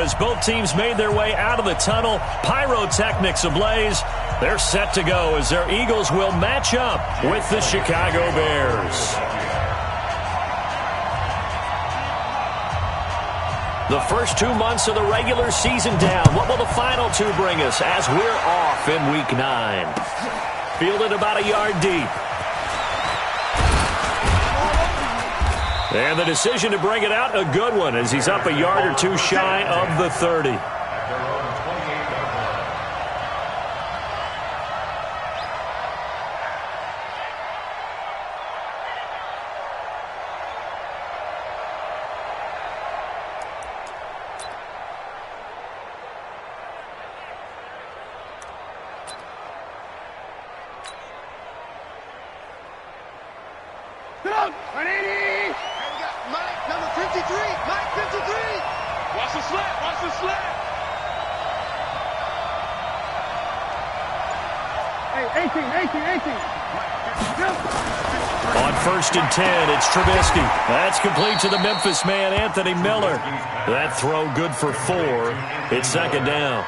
as both teams made their way out of the tunnel. Pyrotechnics ablaze. They're set to go as their Eagles will match up with the Chicago Bears. The first 2 months of the regular season down. What will the final two bring us as we're off in Week 9? Fielded about a yard deep. And the decision to bring it out, a good one, as he's up a yard or two shy of the 30. On 1st and 10, it's Trubisky. That's complete to the Memphis man, Anthony Miller. That throw good for 4. It's 2nd down.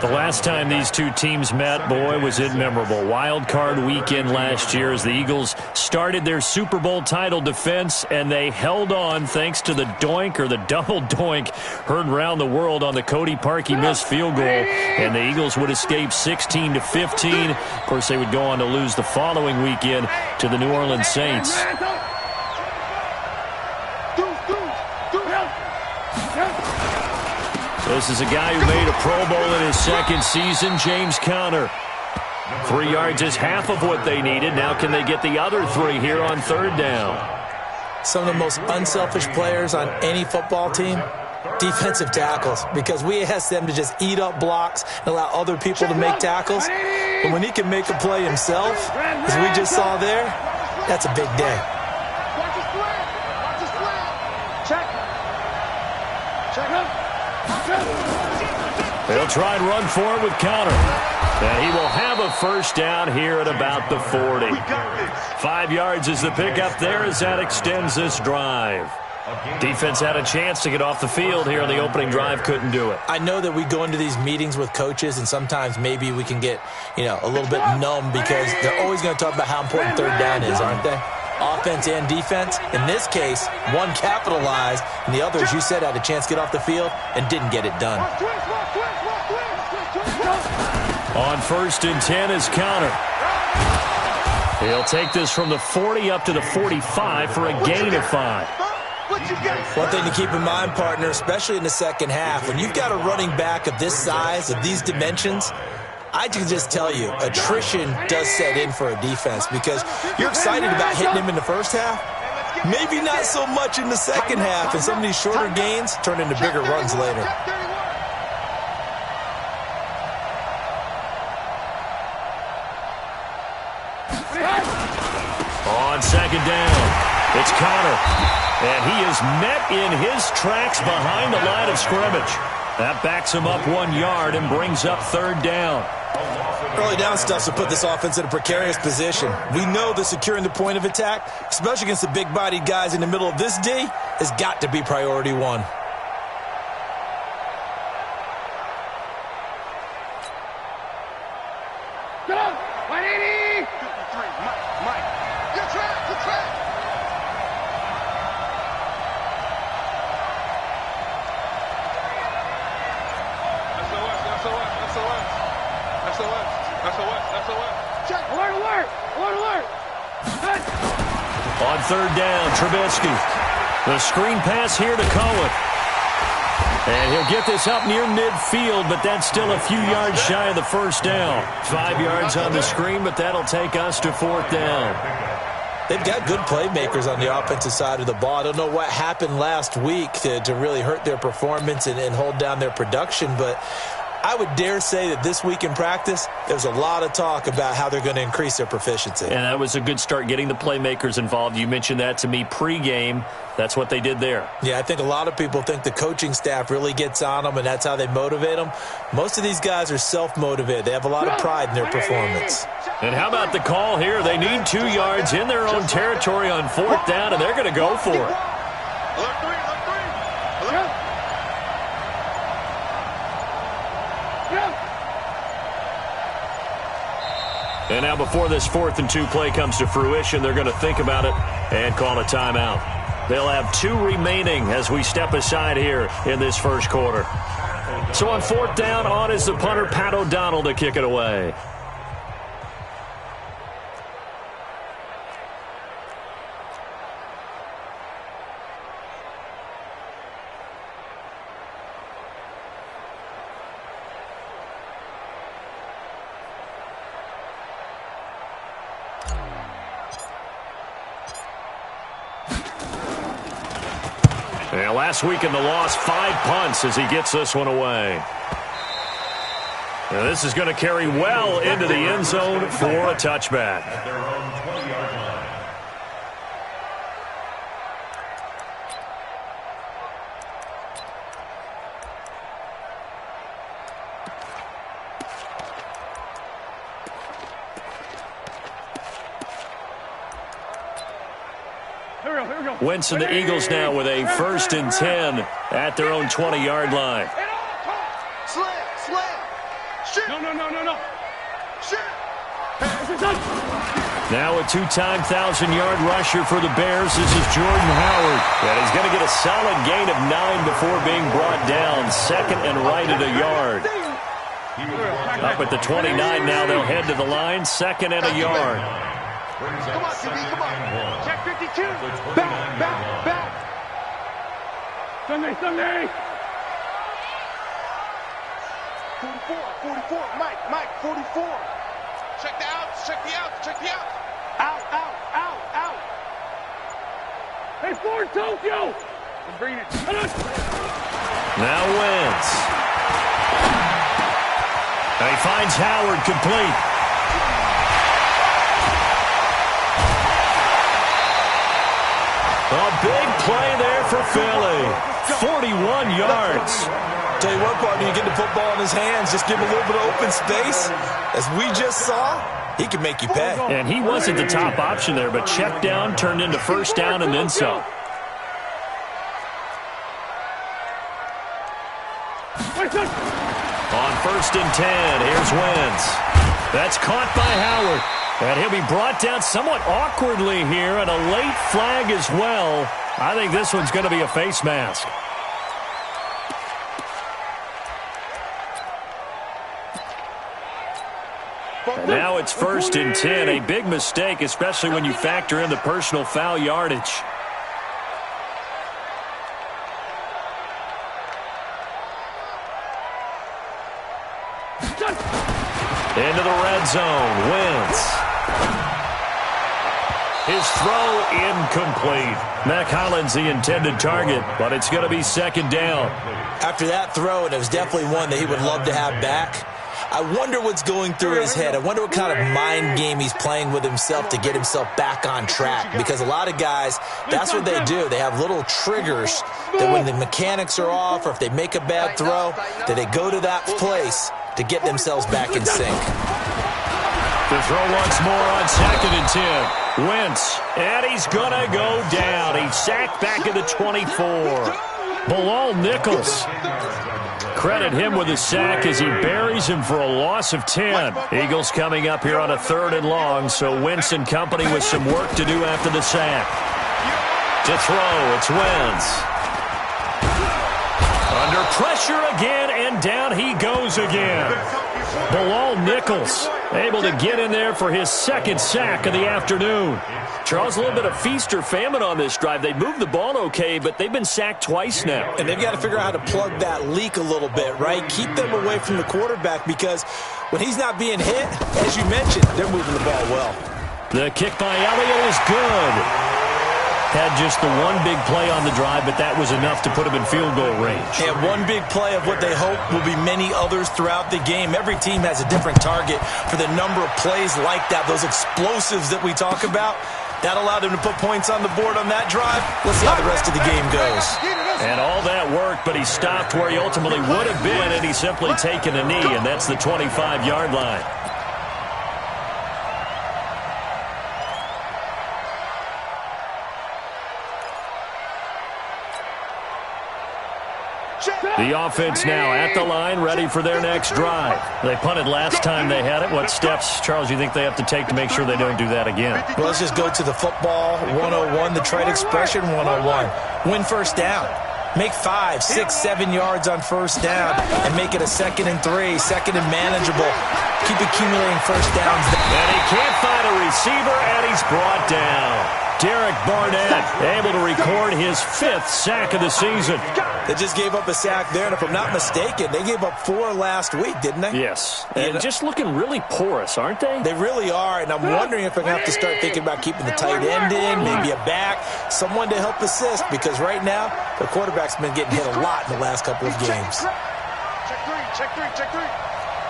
The last time these two teams met, boy, was it memorable. Wild card weekend last year as the Eagles started their Super Bowl title defense, and they held on thanks to the doink or the double doink heard around the world on the Cody Parkey missed field goal, and the Eagles would escape 16-15. Of course, they would go on to lose the following weekend to the New Orleans Saints. This is a guy who made a Pro Bowl in his 2nd season, James Conner. 3 yards is half of what they needed. Now can they get the other 3 here on 3rd down? Some of the most unselfish players on any football team, defensive tackles, because we ask them to just eat up blocks and allow other people to make tackles. But when he can make a play himself, as we just saw there, that's a big day. They'll try and run for it with Conner. And he will have a 1st down here at about the 40. 5 yards is the pickup there as that extends this drive. Defense had a chance to get off the field here on the opening drive, couldn't do it. I know that we go into these meetings with coaches, and sometimes maybe we can get, a little bit numb because they're always going to talk about how important 3rd down is, aren't they? Offense and defense. In this case, one capitalized, and the other, as you said, had a chance to get off the field and didn't get it done. On 1st and 10 is Conner. He'll take this from the 40 up to the 45 for a gain of 5. One thing to keep in mind, partner, especially in the second half, when you've got a running back of this size, of these dimensions, I can just tell you, attrition does set in for a defense because you're excited about hitting him in the first half. Maybe not so much in the second half, and some of these shorter gains turn into bigger runs later. On 2nd down, it's Conner. And he is met in his tracks behind the line of scrimmage. That backs him up 1 yard and brings up 3rd down. Early down stuff to put this offense in a precarious position. We know that securing the point of attack, especially against the big-bodied guys in the middle of this D, has got to be priority 1. On 3rd down, Trubisky. The screen pass here to Cohen. And he'll get this up near midfield, but that's still a few yards shy of the 1st down. 5 yards on the screen, but that'll take us to 4th down. They've got good playmakers on the offensive side of the ball. I don't know what happened last week to really hurt their performance and hold down their production, but I would dare say that this week in practice, there's a lot of talk about how they're going to increase their proficiency. And that was a good start, getting the playmakers involved. You mentioned that to me pregame. That's what they did there. Yeah, I think a lot of people think the coaching staff really gets on them, and that's how they motivate them. Most of these guys are self-motivated. They have a lot of pride in their performance. And how about the call here? They need 2 yards in their own territory on 4th down, and they're going to go for it. And now before this 4th and 2 play comes to fruition, they're going to think about it and call a timeout. They'll have 2 remaining as we step aside here in this first quarter. So on 4th down, on is the punter, Pat O'Donnell, to kick it away. And last week in the loss, 5 punts as he gets this one away. And this is going to carry well into the end zone for a touchback. Wentz and the Eagles now with a 1st and 10 at their own 20-yard line. Slam. Shit. No. Shit. Now a 2-time 1,000-yard rusher for the Bears. This is Jordan Howard. And he's going to get a solid gain of 9 before being brought down. 2nd and right at a yard. Up at the 29 now, they'll head to the line. 2nd and a yard. Come on, QB, come on. Check 52. Back. Sunday. 44. Mike, 44. Check the outs. Out. Hey, Ford, Tokyo. I'm bringing it. Now Wentz. And he finds Howard complete. A big play there for Philly. 41 yards. Tell you what, partner, you get the football in his hands, just give him a little bit of open space. As we just saw, he can make you pay. And he wasn't the top option there, but check down turned into 1st down and then some. On 1st and 10, here's Wentz. That's caught by Howard. And he'll be brought down somewhat awkwardly here, and a late flag as well. I think this one's going to be a face mask. And now it's 1st and 10. A big mistake, especially when you factor in the personal foul yardage. Into the red zone. Wentz. His throw incomplete. Mack Hollins the intended target, but it's going to be 2nd down. After that throw, and it was definitely one that he would love to have back, I wonder what's going through his head. I wonder what kind of mind game he's playing with himself to get himself back on track. Because a lot of guys, that's what they do. They have little triggers that when the mechanics are off or if they make a bad throw, that they go to that place to get themselves back in sync. The throw once more on 2nd and 10. Wentz, and he's going to go down. He's sacked back at the 24. Bilal Nichols. Credit him with a sack as he buries him for a loss of 10. Eagles coming up here on a 3rd and long, so Wentz and company with some work to do after the sack. To throw, it's Wentz. Under pressure again, and down he goes again. Bilal Nichols able to get in there for his 2nd sack of the afternoon. Charles, a little bit of feast or famine on this drive. They moved the ball okay, but they've been sacked twice now. And they've got to figure out how to plug that leak a little bit, right? Keep them away from the quarterback because when he's not being hit, as you mentioned, they're moving the ball well. The kick by Elliott is good. Had just the one big play on the drive, but that was enough to put him in field goal range. And one big play of what they hope will be many others throughout the game. Every team has a different target for the number of plays like that, those explosives that we talk about. That allowed them to put points on the board on that drive. Let's see how the rest of the game goes. And all that worked, but he stopped where he ultimately would have been, and he's simply taken a knee, and that's the 25-yard line. The offense now at the line, ready for their next drive. They punted last time they had it. What steps, Charles, you think they have to take to make sure they don't do that again? Well, let's just go to the football 101, the trade expression 101. Win first down. Make 5, 6, 7 yards on first down and make it a 2nd and 3, 2nd and manageable. Keep accumulating first downs. And he can't find a receiver, and he's brought down. Derek Barnett able to record his 5th sack of the season. They just gave up a sack there, and if I'm not mistaken, they gave up 4 last week, didn't they? Yes, and just looking really porous, aren't they? They really are, and I'm wondering if I'm going to have to start thinking about keeping the tight end in, maybe a back, someone to help assist, because right now, the quarterback's been getting hit a lot in the last couple of games. Check three, check three, check three.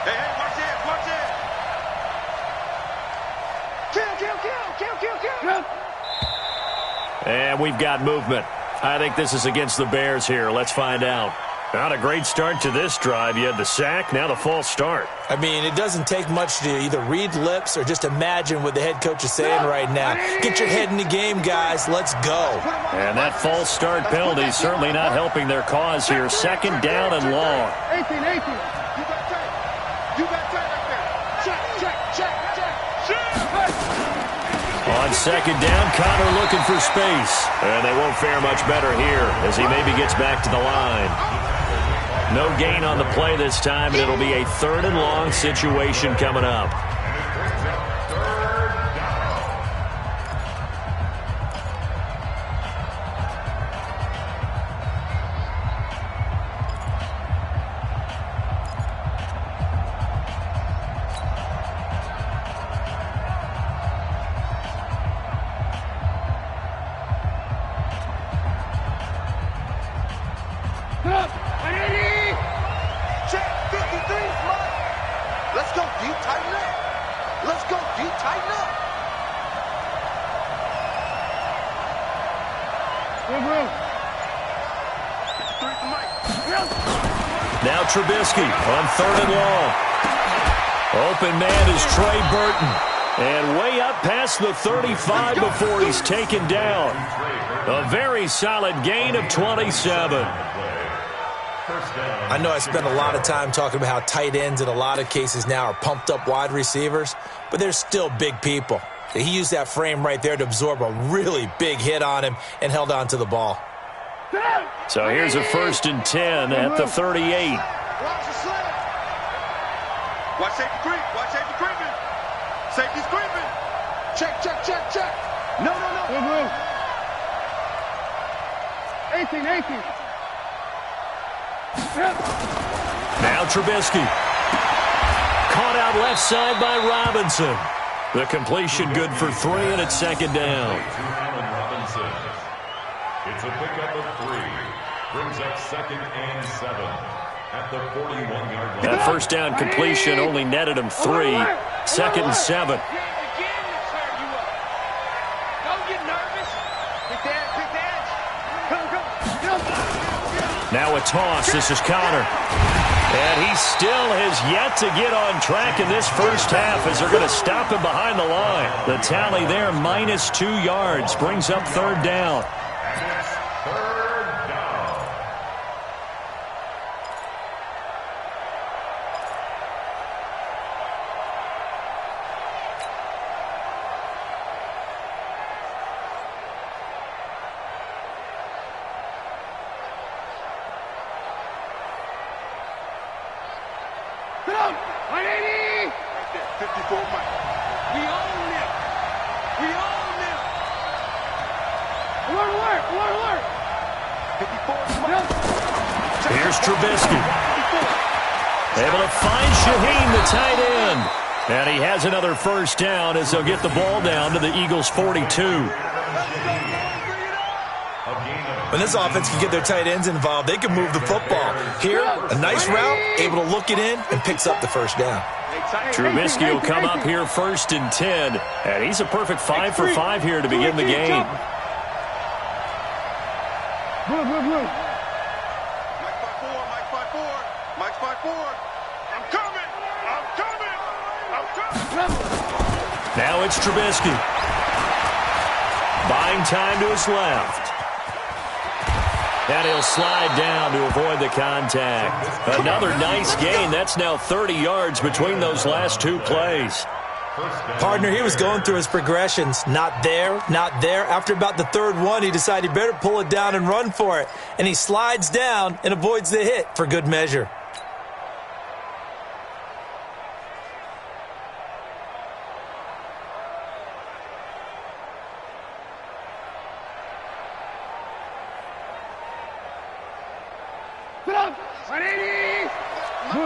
Hey, watch it, watch it. Kill. And we've got movement. I think this is against the Bears here. Let's find out. Not a great start to this drive. You had the sack, now the false start. I mean, it doesn't take much to either read lips or just imagine what the head coach is saying right now. Get your head in the game, guys. Let's go. And that false start penalty is certainly not helping their cause here. 2nd down and long. 18. You got tight right there. Check. On 2nd down, Connor looking for space. And they won't fare much better here as he maybe gets back to the line. No gain on the play this time, and it'll be a 3rd and long situation coming up. Now Trubisky on 3rd and long. Open man is Trey Burton. And way up past the 35 before he's taken down. A very solid gain of 27. I know I spent a lot of time talking about how tight ends in a lot of cases now are pumped up wide receivers, but they're still big people. He used that frame right there to absorb a really big hit on him and held on to the ball. So here's a 1st and 10 at the 38. Watch safety creep. Watch safety creeping. Safety's creeping. Check. No. 18. Now Trubisky. Caught out left side by Robinson. The completion good for 3, and it's 2nd down. It's a pickup of 3. Brings up 2nd and 7 at the 41-yard line. That 1st down completion only netted him 3. 2nd and 7. Don't get nervous. Big dance. Come. Now a toss. This is Connor. And he still has yet to get on track in this first half as they're going to stop him behind the line. The tally there, -2 yards, brings up 3rd down. Come on, 180. 54 Mike. We own them. Alert. 54 Mike. Here's Trubisky. Able to find Shaheen, the tight end. And he has another 1st down as they'll get the ball down to the Eagles' 42. When this offense can get their tight ends involved, they can move the football. Here, a nice route, able to look it in, and picks up the 1st down. Trubisky will come up here 1st and 10. And he's a perfect 5 for 5 here to begin the game. Mike 5-4. I'm coming. Now it's Trubisky. Buying time to his left. And he'll slide down to avoid the contact. Another nice gain. That's now 30 yards between those last two plays. Partner, he was going through his progressions. Not there, not there. After about the third one, he decided he better pull it down and run for it. And he slides down and avoids the hit for good measure.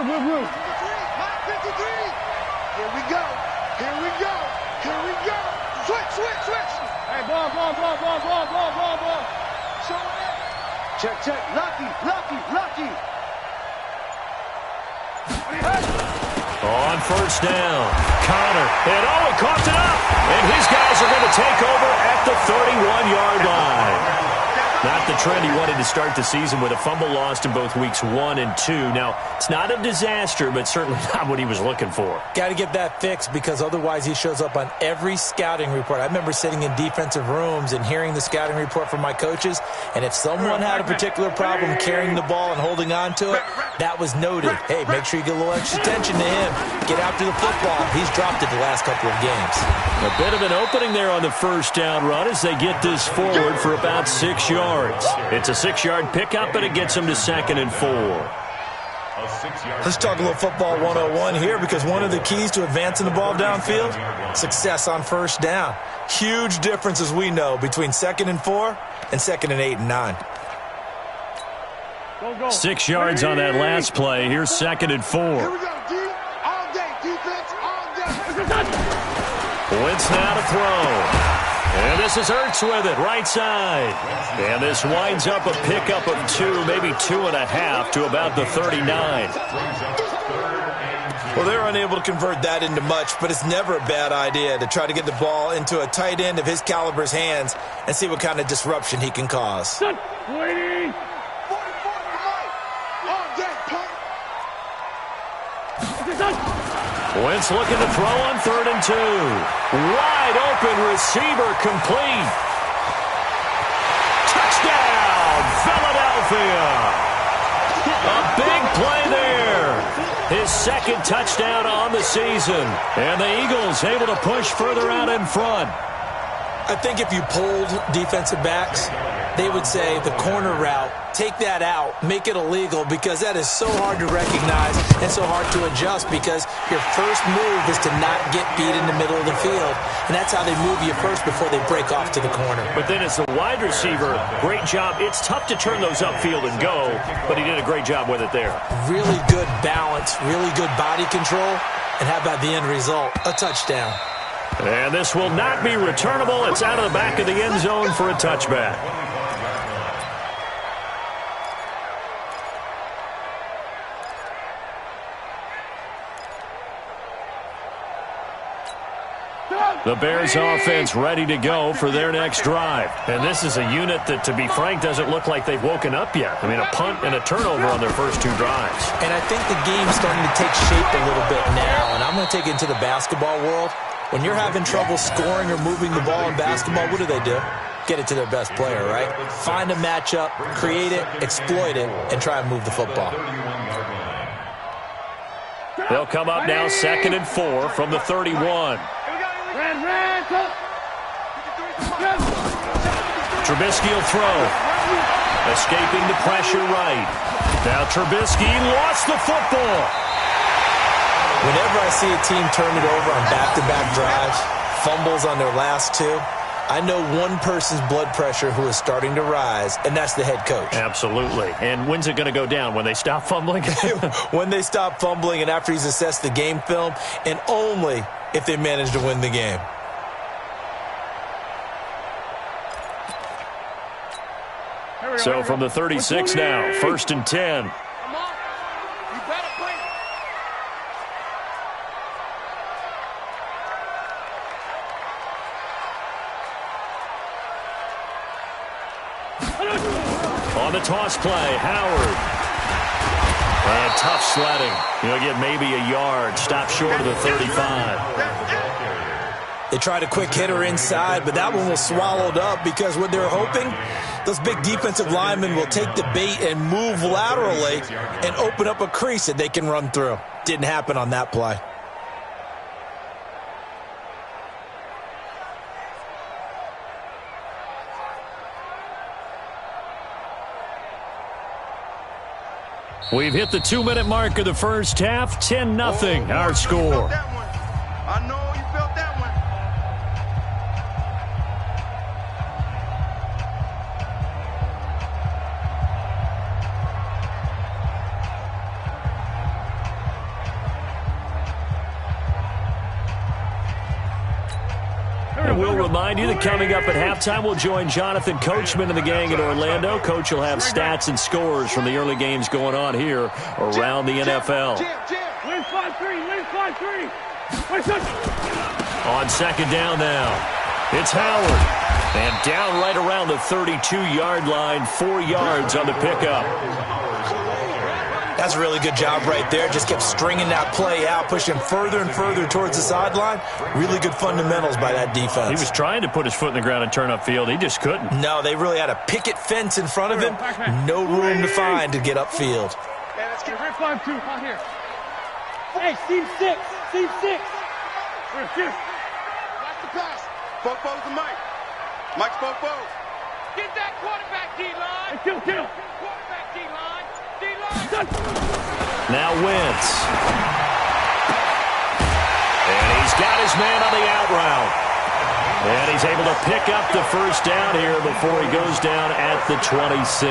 Move. 53. Here we go. Switch. Hey, ball. Show it. Check. Lucky. On first down, Connor. And he coughed it up. And his guys are going to take over at the 31-yard line. Not the trend he wanted to start the season with a fumble lost in both weeks 1 and 2. Now, it's not a disaster, but certainly not what he was looking for. Got to get that fixed because otherwise he shows up on every scouting report. I remember sitting in defensive rooms and hearing the scouting report from my coaches, and if someone had a particular problem carrying the ball and holding on to it, that was noted. Hey, make sure you get a little extra attention to him. Get after the football. He's dropped it the last couple of games. A bit of an opening there on the first down run as they get this forward for about 6 yards. It's a 6-yard pickup, but it gets them to 2nd and 4. Let's talk a little football 101 here because one of the keys to advancing the ball downfield, success on first down. Huge difference, as we know, between 2nd and 4 and 2nd and 8 and 9. 6 yards on that last play. Here's 2nd and 4. Here we go, D. All day, defense, all day. Wentz now to throw. And this is Ertz with it, right side. And this winds up a pickup of 2, maybe 2.5 to about the 39. Well, they're unable to convert that into much, but it's never a bad idea to try to get the ball into a tight end of his caliber's hands and see what kind of disruption he can cause. Waiting. 40, all day, punt. Wentz looking to throw on 3rd and 2. Wide open receiver complete. Touchdown, Philadelphia. A big play there. His 2nd touchdown on the season. And the Eagles able to push further out in front. I think if you polled defensive backs, they would say the corner route, take that out, make it illegal, because that is so hard to recognize and so hard to adjust because your first move is to not get beat in the middle of the field. And that's how they move you first before they break off to the corner. But then as the wide receiver, great job. It's tough to turn those upfield and go, but he did a great job with it there. Really good balance, really good body control, and how about the end result? A touchdown. And this will not be returnable. It's out of the back of the end zone for a touchback. The Bears offense ready to go for their next drive. And this is a unit that, to be frank, doesn't look like they've woken up yet. I mean, a punt and a turnover on their first 2 drives. And I think the game's starting to take shape a little bit now. And I'm going to take it into the basketball world. When you're having trouble scoring or moving the ball in basketball, what do? Get it to their best player, right? Find a matchup, create it, exploit it, and try and move the football. They'll come up now 2nd and 4 from the 31. Trubisky will throw. Escaping the pressure right. Now Trubisky lost the football. Whenever I see a team turn it over on back-to-back drives, fumbles on their last 2, I know one person's blood pressure who is starting to rise, and that's the head coach. Absolutely. And when's it going to go down? When they stop fumbling? When they stop fumbling and after he's assessed the game film, and only if they manage to win the game. So from the 36 now, 1st and 10. On the toss play, Howard. Tough sledding. He'll get maybe a yard. Stop short of the 35. They tried a quick hitter inside, but that one was swallowed up because what they're hoping, those big defensive linemen will take the bait and move laterally and open up a crease that they can run through. Didn't happen on that play. We've hit the 2-minute mark of the first half. 10-0 our score. I know you felt that one. And we'll remind you that coming up at halftime, we'll join Jonathan Coachman and the gang in Orlando. Coach will have stats and scores from the early games going on here around the NFL. Win 5-3, win 5-3. On second down now, it's Howard. And down right around the 32-yard line, 4 yards on the pickup. That's a really good job right there. Just kept stringing that play out, pushing further and further towards the sideline. Really good fundamentals by that defense. He was trying to put his foot in the ground and turn upfield. He just couldn't. No, they really had a picket fence in front of him. No room to find to get upfield. Hey, let's get red 5-2 out here. Hey, seam 6. Seam 6. Watch the pass. Fofo's the Mike. Mike's Fofo. Get that quarterback, D-line. Hey, kill. Quarterback, D-line. D-line. Now Wentz. And he's got his man on the out route. And he's able to pick up the first down here before he goes down at the 26.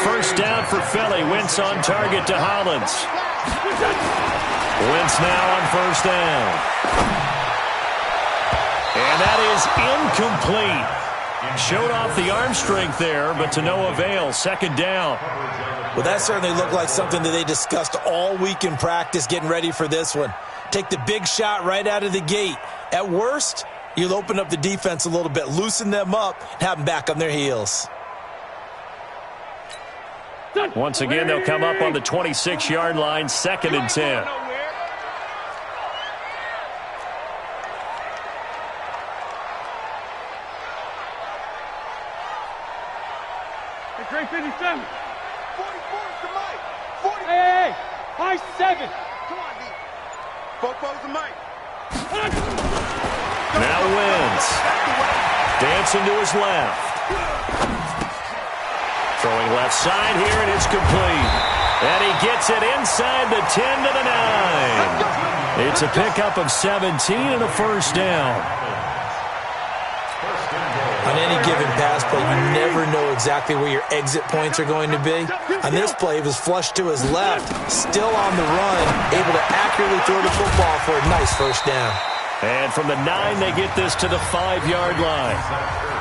First down for Philly. Wentz on target to Hollins. Wentz now on first down. And that is incomplete. Showed off the arm strength there, but to no avail. Second down. Well, that certainly looked like something that they discussed all week in practice getting ready for this one. Take the big shot right out of the gate. At worst, you'll open up the defense a little bit, loosen them up, and have them back on their heels. Once again, they'll come up on the 26-yard line, 2nd and 10. Great 57. 44 to Mike. 40. Hey, high 7. Come on, D. Fofo's the Mike. Now Wentz. Dancing to his left. Throwing left side here, and it's complete. And he gets it inside the 10 to the 9. It's a pickup of 17 and a first down. On any given pass play, you never know exactly where your exit points are going to be. On this play, it was flushed to his left, still on the run, able to accurately throw the football for a nice first down. And from the 9, they get this to the 5-yard line.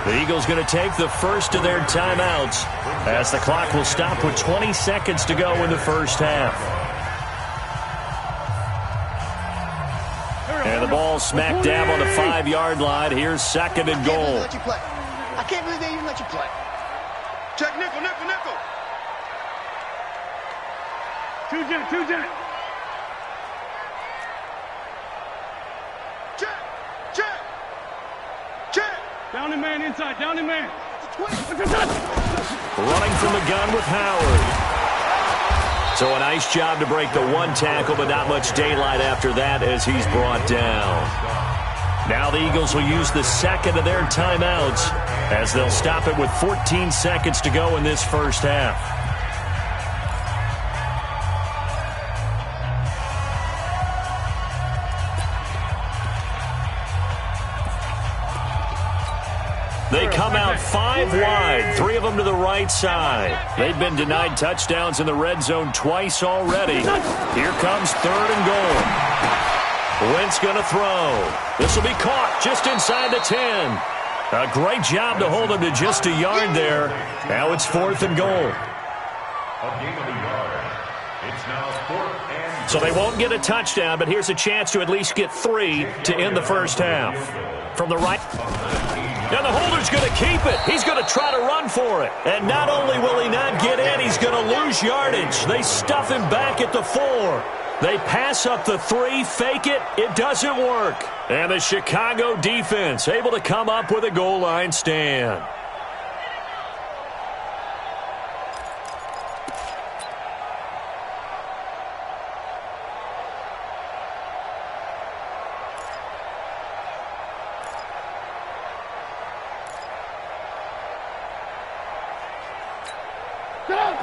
The Eagles going to take the first of their timeouts as the clock will stop with 20 seconds to go in the first half. And the ball smack dab on the 5-yard line. Here's 2nd and goal. I can't believe they even let you play. Check nickel. Two jet. Check. Down the man inside, down the man. Running from the gun with Howard. So a nice job to break the 1 tackle, but not much daylight after that as he's brought down. Now the Eagles will use the 2nd of their timeouts as they'll stop it with 14 seconds to go in this first half. They come out 5 wide, 3 of them to the right side. They've been denied touchdowns in the red zone twice already. Here comes 3rd and goal. Wentz going to throw. This will be caught just inside the 10. A great job to hold him to just a yard there. Now it's 4th and goal. So they won't get a touchdown, but here's a chance to at least get 3 to end the first half. From the right. And the holder's going to keep it. He's going to try to run for it. And not only will he not get in, he's going to lose yardage. They stuff him back at the 4. They pass up the three, fake it, it doesn't work. And the Chicago defense able to come up with a goal line stand.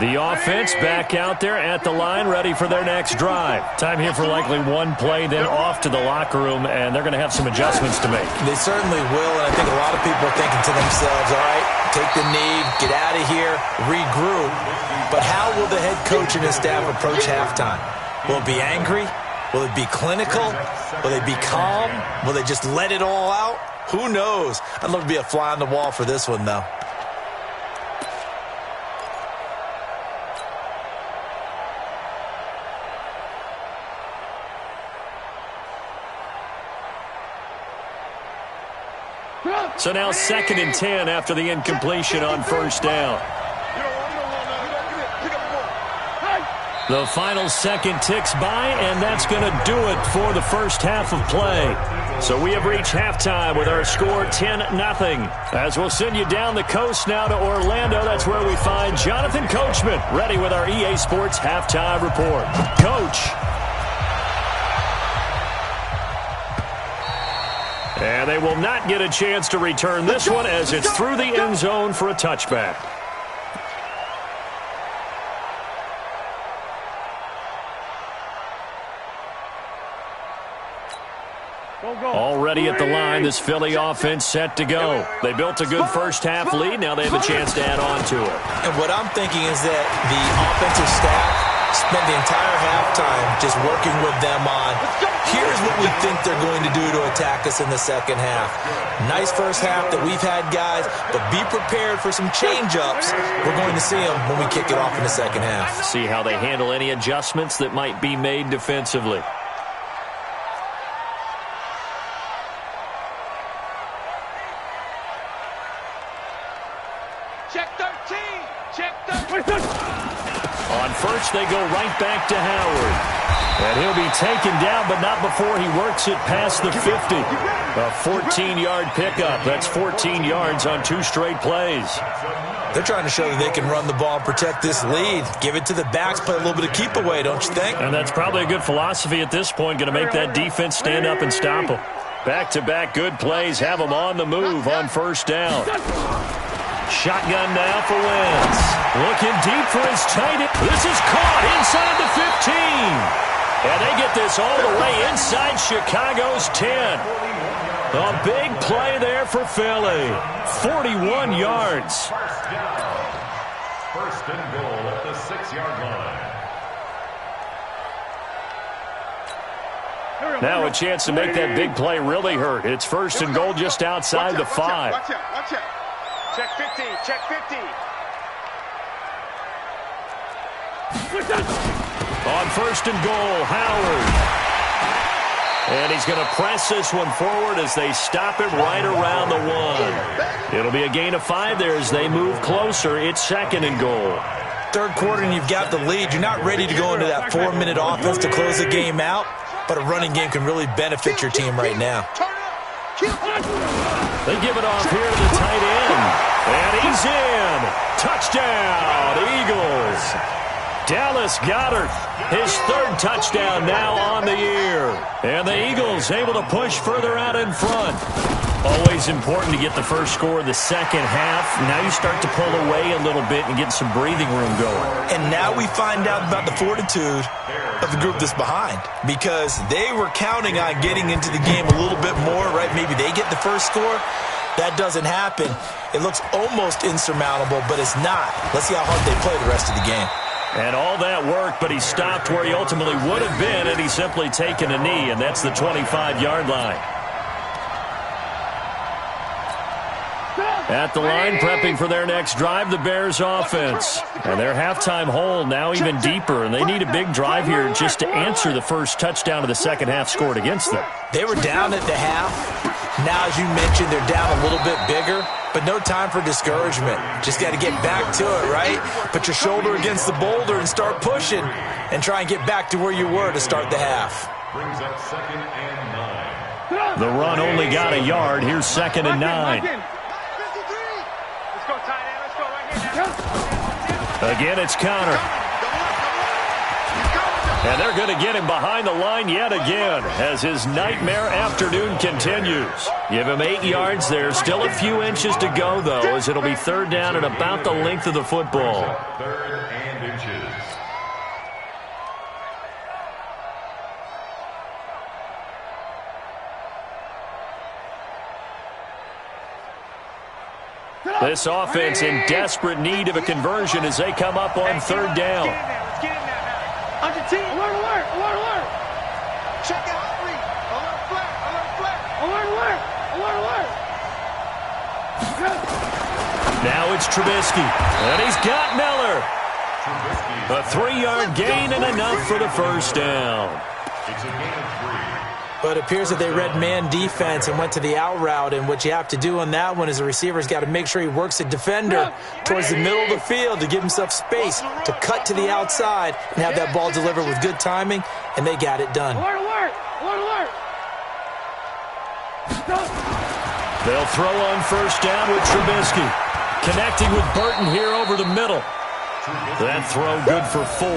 The offense back out there at the line, ready for their next drive. Time here for likely one play, then off to the locker room, and they're going to have some adjustments to make. They certainly will, and I think a lot of people are thinking to themselves, all right, take the knee, get out of here, regroup. But how will the head coach and his staff approach halftime? Will it be angry? Will it be clinical? Will they be calm? Will they just let it all out? Who knows? I'd love to be a fly on the wall for this one, though. So now 2nd and 10 after the incompletion on first down. The final second ticks by, and that's going to do it for the first half of play. So we have reached halftime with our score 10-0. As we'll send you down the coast now to Orlando, that's where we find Jonathan Coachman, ready with our EA Sports halftime report. Coach. And they will not get a chance to return this one as it's through the end zone for a touchback. Already at the line, this Philly offense set to go. They built a good first half lead. Now they have a chance to add on to it. And what I'm thinking is that the offensive staff spent the entire halftime just working with them on, here's what we think they're going to do to attack us in the second half. Nice first half that we've had, guys, but be prepared for some change-ups. We're going to see them when we kick it off in the second half. See how they handle any adjustments that might be made defensively. Check 13. Check 13. On first, they go right back to Howard. And he'll be taken down, but not before he works it past the 50. A 14-yard pickup. That's 14 yards on 2 straight plays. They're trying to show that they can run the ball and protect this lead. Give it to the backs, play a little bit of keep away, don't you think? And that's probably a good philosophy at this point, going to make that defense stand up and stop them. Back-to-back good plays, have them on the move on first down. Shotgun now for Wentz. Looking deep for his tight end. This is caught inside the 15. And they get this all the way inside Chicago's 10. A big play there for Philly. 41 yards. First and goal at the 6-yard line. Now a chance to make that big play really hurt. It's first and goal just outside the 5. Watch out, watch out. Check 50. Check 50. On first and goal, Howard. And he's going to press this one forward as they stop it right around the 1. It'll be a gain of 5 there as they move closer. It's 2nd and goal. Third quarter and you've got the lead. You're not ready to go into that 4-minute offense to close the game out, but a running game can really benefit your team right now. They give it off here to the tight end. And he's in. Touchdown, Eagles. Dallas Goedert, his 3rd touchdown now on the year. And the Eagles able to push further out in front. Always important to get the first score of the second half. Now you start to pull away a little bit and get some breathing room going. And now we find out about the fortitude of the group that's behind, because they were counting on getting into the game a little bit more, right? Maybe they get the first score. That doesn't happen. It looks almost insurmountable, but it's not. Let's see how hard they play the rest of the game. And all that work, but he stopped where he ultimately would have been, and he's simply taken a knee, and that's the 25-yard line. At the line, prepping for their next drive, the Bears offense. And their halftime hole now even deeper, and they need a big drive here just to answer the first touchdown of the second half scored against them. They were down at the half. Now, as you mentioned, they're down a little bit bigger, but no time for discouragement. Just got to get back to it, right? Put your shoulder against the boulder and start pushing and try and get back to where you were to start the half. Brings up 2nd and 9. The run only got a yard. Here's 2nd and 9. Let's go, tight end. Let's go right here. Again, it's Connor. And they're going to get him behind the line yet again as his nightmare afternoon continues. Give him 8 yards there. Still a few inches to go, though, as it'll be 3rd down and about the length of the football. 3rd and inches. This offense in desperate need of a conversion as they come up on 3rd down. Let's get in there now. Under team. Alert, alert, alert, alert. Check out three. Alert flat, alert flat. Alert, alert, alert, alert. Now it's Trubisky. And he's got Miller. A 3-yard gain and enough for the 1st down. It's a gain of 3. But it appears that they read man defense and went to the out route, and what you have to do on that one is the receiver's got to make sure he works the defender towards the middle of the field to give himself space to cut to the outside and have that ball delivered with good timing, and they got it done. Alert, alert, alert, alert. They'll throw on 1st down with Trubisky. Connecting with Burton here over the middle. That throw good for 4.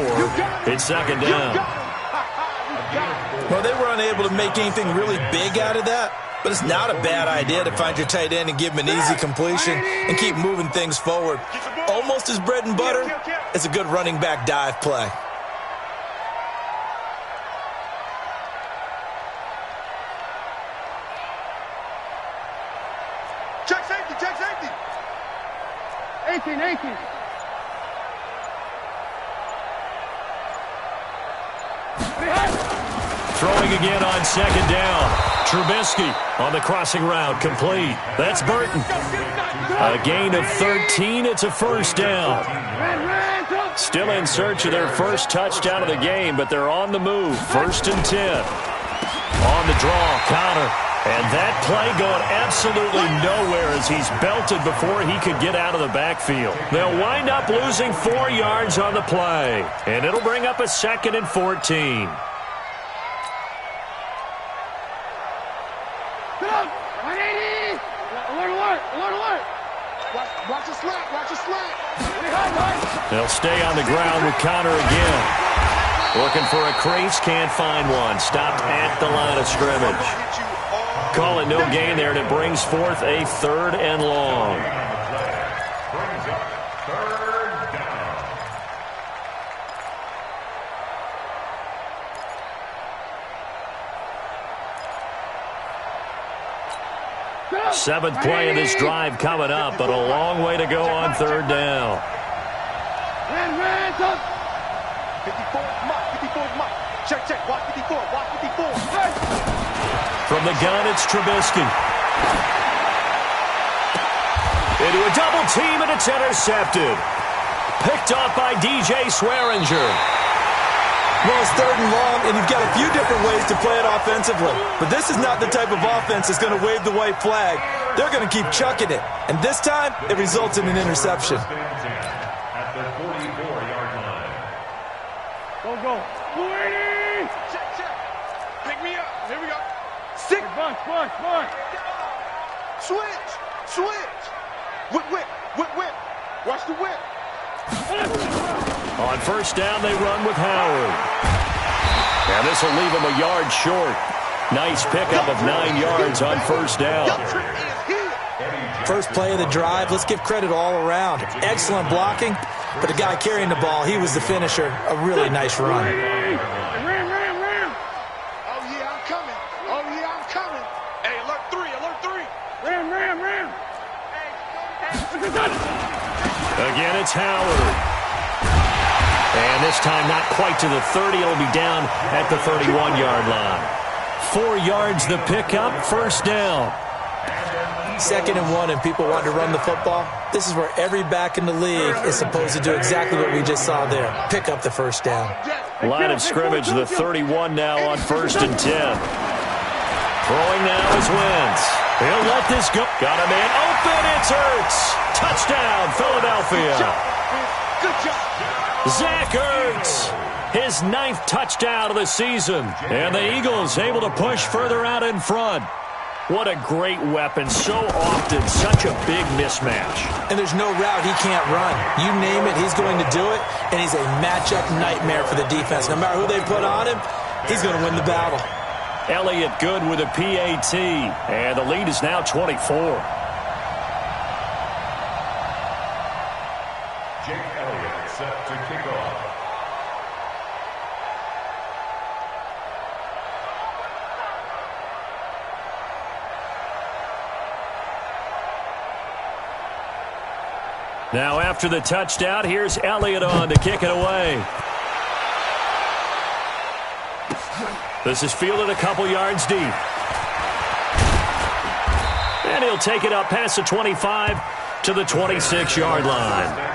It's 2nd down. Well, they were unable to make anything really big out of that, but it's not a bad idea to find your tight end and give him an easy completion and keep moving things forward. Almost his bread and butter. It's a good running back dive play. Check safety, check safety. 18. Throwing again on 2nd down. Trubisky on the crossing route, complete. That's Burton. A gain of 13. It's a 1st down. Still in search of their first touchdown of the game, but they're on the move. 1st and 10. On the draw, Connor. And that play going absolutely nowhere as he's belted before he could get out of the backfield. They'll wind up losing 4 yards on the play. And it'll bring up a 2nd and 14. Watch the slant, watch the slant. They'll stay on the ground with Connor again. Looking for a crease, can't find one. Stopped at the line of scrimmage. Call it no gain there, and it brings forth a 3rd and long. Brings up 3rd down. 7th play of this drive coming up, but a long way to go on 3rd down. 54, mark. Check, watch 54, watch 54. From the gun, it's Trubisky. Into a double team, and it's intercepted. Picked off by DJ Swearinger. Well, it's 3rd and long, and you've got a few different ways to play it offensively. But this is not the type of offense that's going to wave the white flag. They're going to keep chucking it. And this time, it results in an interception. At the 44-yard line. Go. 280. Check. Pick me up. Here we go. Bunch. Switch. Whip. Watch the whip. On 1st down, they run with Howard. And this will leave him a yard short. Nice pickup of 9 yards on 1st down. First play of the drive, let's give credit all around. Excellent blocking, but the guy carrying the ball, he was the finisher. A really nice run. Ram. Oh, yeah, I'm coming. Hey, alert 3. Ram. Again, it's Howard. And this time not quite to the 30. It'll be down at the 31-yard line. 4 yards the pickup, 1st down. 2nd and 1, and people want to run the football. This is where every back in the league is supposed to do exactly what we just saw there. Pick up the 1st down. Line of scrimmage, the 31 now on 1st and 10. Throwing now is Wentz. He'll let this go. Got a man open. It's Ertz. Touchdown, Philadelphia. Good job. Zach Ertz, his 9th touchdown of the season. And the Eagles able to push further out in front. What a great weapon. So often, such a big mismatch. And there's no route he can't run. You name it, he's going to do it. And he's a matchup nightmare for the defense. No matter who they put on him, he's going to win the battle. Elliott good with a PAT. And the lead is now 24. Jake Elliott set to kick off. Now after the touchdown, here's Elliott on to kick it away. This is fielded a couple yards deep. And he'll take it up past the 25 to the 26-yard line.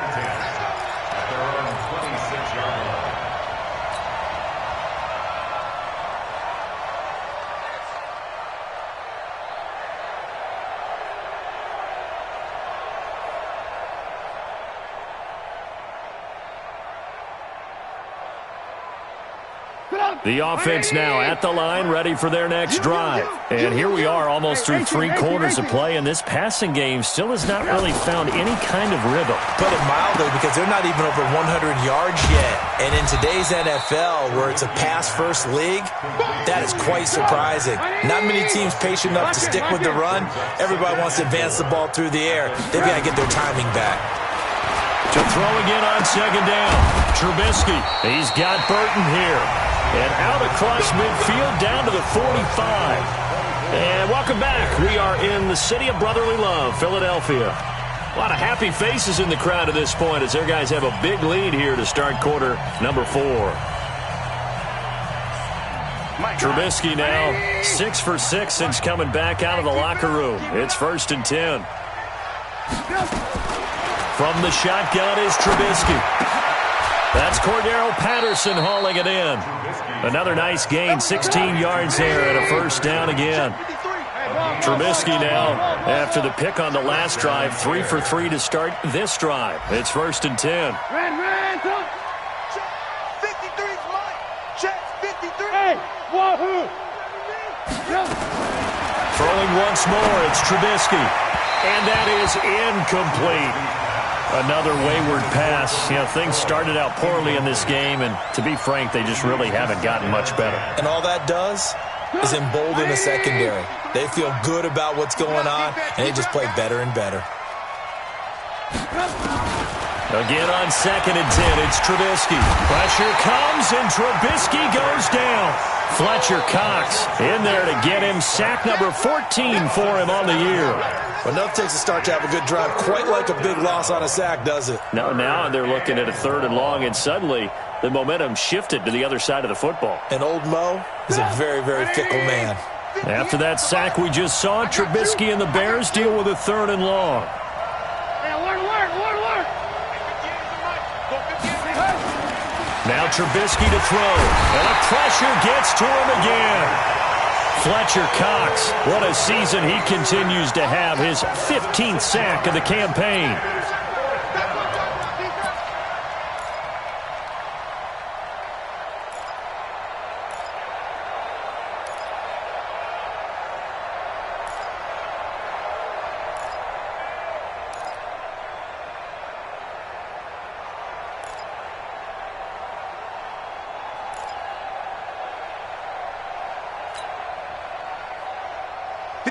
The offense now at the line, ready for their next drive. And here we are almost through 3 quarters of play, and this passing game still has not really found any kind of rhythm. Put it mildly, because they're not even over 100 yards yet. And in today's NFL, where it's a pass-first league, that is quite surprising. Not many teams patient enough to stick with the run. Everybody wants to advance the ball through the air. They've got to get their timing back. To throw again on second down, Trubisky. He's got Burton here. And out across midfield down to the 45. And welcome back. We are in the city of brotherly love, Philadelphia. A lot of happy faces in the crowd at this point as their guys have a big lead here to start quarter number 4. Trubisky now 6 for 6 since coming back out of the locker room. It's 1st and 10. From the shotgun is Trubisky. That's Cordero Patterson hauling it in. Another nice gain, 16 yards there and a 1st down again. Trubisky now, after the pick on the last drive, 3 for 3 to start this drive. It's 1st and 10. 53's mine. Check 53. Hey, wahoo! Throwing once more, it's Trubisky. And that is incomplete. Another wayward pass. You know, things started out poorly in this game, and to be frank, they just really haven't gotten much better. And all that does is embolden the secondary. They feel good about what's going on, and they just play better and better. Again on 2nd and 10, it's Trubisky. Pressure comes, and Trubisky goes down. Fletcher Cox in there to get him. Sack number 14 for him on the year. Well, enough takes a start to have a good drive. Quite like a big loss on a sack, does it? Now they're looking at a 3rd and long, and suddenly the momentum shifted to the other side of the football. And old Mo is a very, very fickle man. After that sack we just saw, Trubisky and the Bears deal with a 3rd and long. Now Trubisky to throw, and the pressure gets to him again. Fletcher Cox, what a season he continues to have, his 15th sack of the campaign.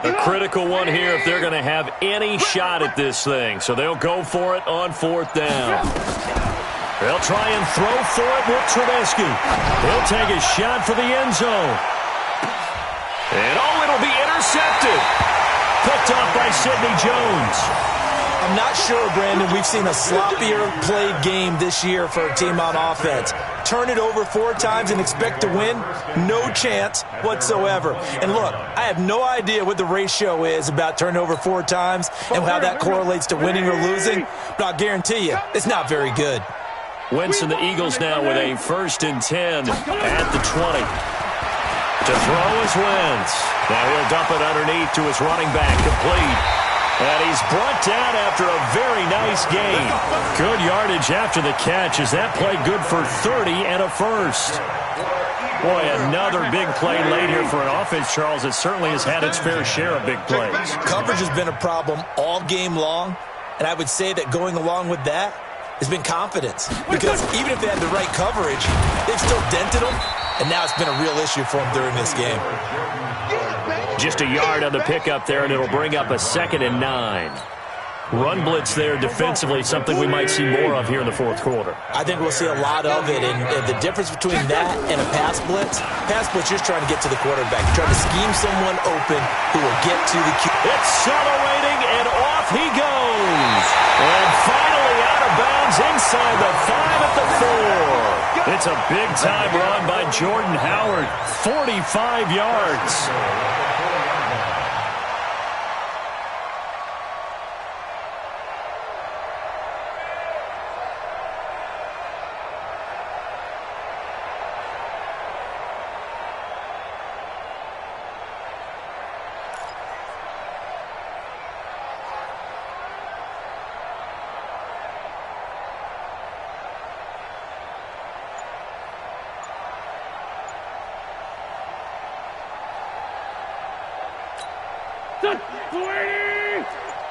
A critical one here if they're going to have any shot at this thing. So they'll go for it on 4th down. They'll try and throw for it with Trubisky. He'll take a shot for the end zone. And it'll be intercepted. Picked off by Sidney Jones. I'm not sure, Brandon, we've seen a sloppier played game this year for a team on offense. Turn it over 4 times and expect to win? No chance whatsoever. And look, I have no idea what the ratio is about turning over 4 times and how that correlates to winning or losing, but I'll guarantee you, it's not very good. Wentz and the Eagles now with a 1st and 10 at the 20. To throw is Wentz. Now he'll dump it underneath to his running back, complete. And he's brought down after a very nice gain. Good yardage after the catch as that play good for 30 and a first. Boy, another big play late here for an offense, Charles, that certainly has had its fair share of big plays. Coverage has been a problem all game long, and I would say that going along with that has been confidence. Because even if they had the right coverage, they've still dented them, and now it's been a real issue for them during this game. Just a yard on the pickup there, and it'll bring up a 2nd and 9. Run blitz there defensively, something we might see more of here in the fourth quarter. I think we'll see a lot of it, and the difference between that and a pass blitz just trying to get to the quarterback. You're trying to scheme someone open who will get to the QB. Accelerating, and off he goes. And finally out of bounds inside the 5 at the 4. It's a big-time run by Jordan Howard, 45 yards.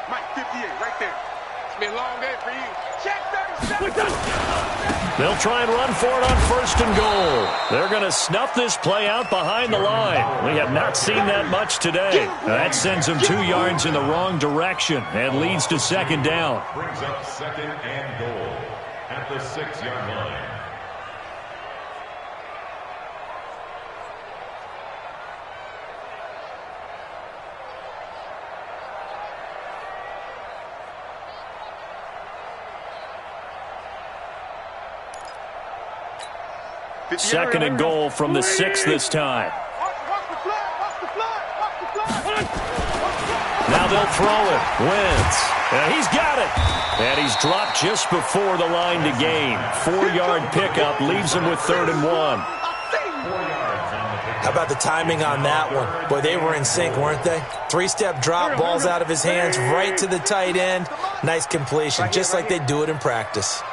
Mike 58, right there. It's been a long day for you. Check 37. They'll try and run for it on 1st and goal. They're going to snuff this play out behind the line. We have not seen that much today. That sends them 2 yards in the wrong direction and leads to 2nd down. Brings up 2nd and goal at the 6-yard line. Second and goal from the 6 this time. Now they'll throw it. Wentz. And he's got it. And he's dropped just before the line to gain. 4-yard pickup leaves him with 3rd and 1. How about the timing on that one? Boy, they were in sync, weren't they? 3-step drop, ball's out of his hands, right to the tight end. Nice completion, just like they do it in practice.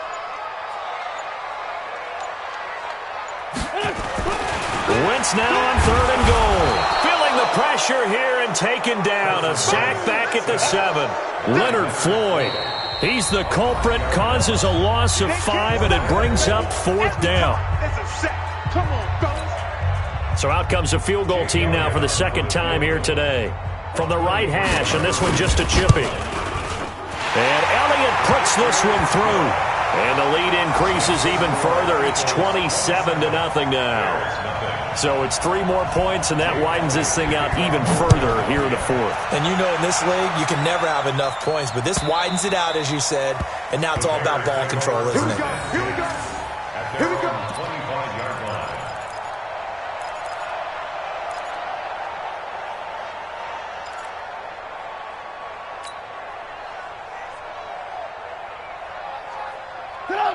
Wentz now on 3rd and goal. Feeling the pressure here and taken down. A sack back at the 7. Leonard Floyd. He's the culprit, causes a loss of 5, and it brings up 4th down. Come on, fellas. So out comes a field goal team now for the 2nd time here today. From the right hash, and this one just a chippy. And Elliott puts this one through. And the lead increases even further. It's 27-0 now. So it's 3 more points, and that widens this thing out even further here in the 4th. And you know in this league, you can never have enough points, but this widens it out, as you said, and now it's all about ball control, isn't it? Here we go. Here we go. 25-yard line.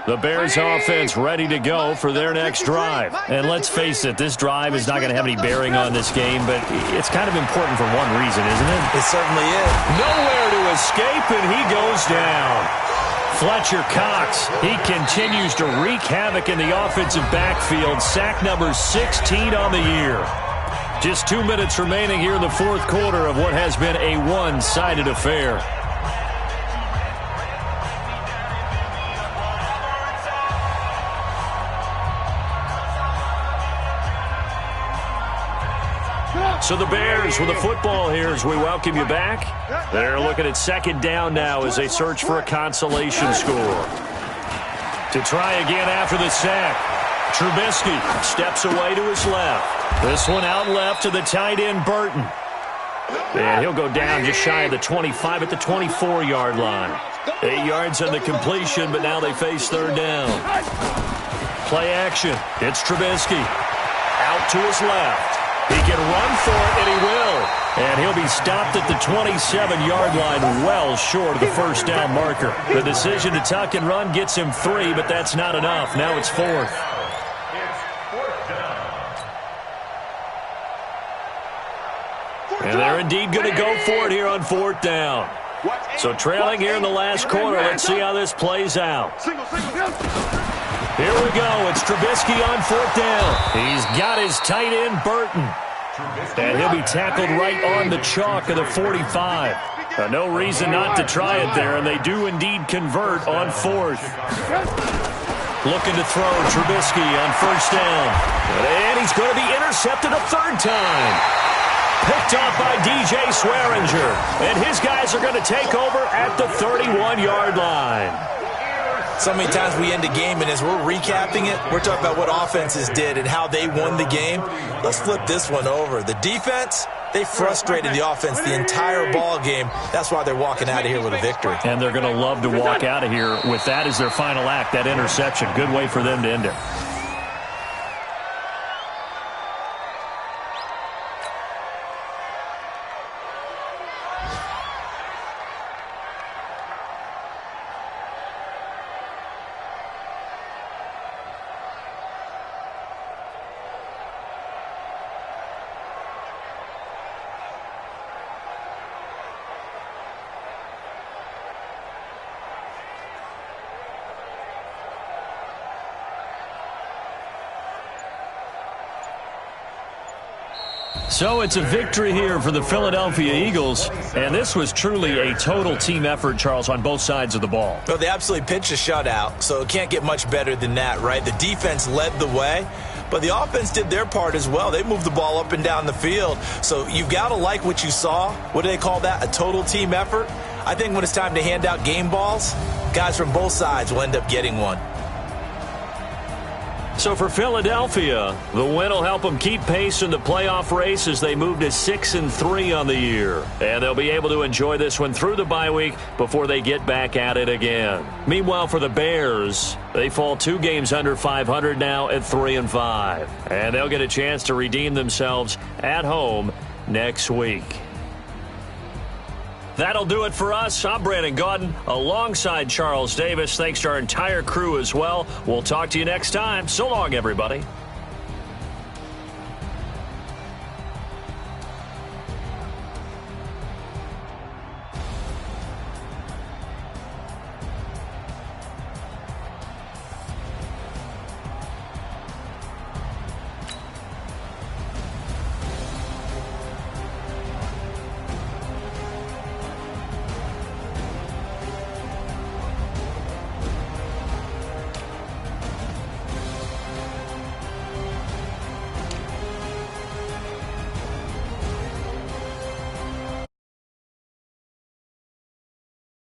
The Bears offense ready to go for their next drive. And let's face it, this drive is not going to have any bearing on this game, but it's kind of important for one reason, isn't it? It certainly is. Nowhere to escape, and he goes down. Fletcher Cox, he continues to wreak havoc in the offensive backfield. Sack number 16 on the year. Just 2 minutes remaining here in the 4th quarter of what has been a one-sided affair. So the Bears with the football here as we welcome you back. They're looking at 2nd down now as they search for a consolation score. To try again after the sack. Trubisky steps away to his left. This one out left to the tight end, Burton. And he'll go down just shy of the 25 at the 24-yard line. 8 yards on the completion, but now they face 3rd down. Play action. It's Trubisky. Out to his left. He can run for it, and he will. And he'll be stopped at the 27-yard line, well short of the 1st down marker. The decision to tuck and run gets him 3, but that's not enough. Now it's 4th. It's 4th down. And they're indeed going to go for it here on 4th down. So trailing here in the last quarter. Let's see how this plays out. Here we go. It's Trubisky on 4th down. He's got his tight end, Burton. And he'll be tackled right on the chalk of the 45. No reason not to try it there, and they do indeed convert on 4th. Looking to throw Trubisky on 1st down. And he's going to be intercepted a 3rd time. Picked off by DJ Swearinger. And his guys are going to take over at the 31-yard line. So many times we end a game, and as we're recapping it, we're talking about what offenses did and how they won the game. Let's flip this one over. The defense, they frustrated the offense the entire ball game. That's why they're walking out of here with a victory. And they're going to love to walk out of here with that as their final act, that interception. Good way for them to end it. So it's a victory here for the Philadelphia Eagles, and this was truly a total team effort, Charles, on both sides of the ball. Well, they absolutely pitched a shutout, so it can't get much better than that, right? The defense led the way, but the offense did their part as well. They moved the ball up and down the field, so you've got to like what you saw. What do they call that? A total team effort? I think when it's time to hand out game balls, guys from both sides will end up getting one. So for Philadelphia, the win will help them keep pace in the playoff race as they move to 6-3 on the year. And they'll be able to enjoy this one through the bye week before they get back at it again. Meanwhile, for the Bears, they fall 2 games under 500 now at 3-5. And they'll get a chance to redeem themselves at home next week. That'll do it for us. I'm Brandon Gaudin alongside Charles Davis. Thanks to our entire crew as well. We'll talk to you next time. So long, everybody.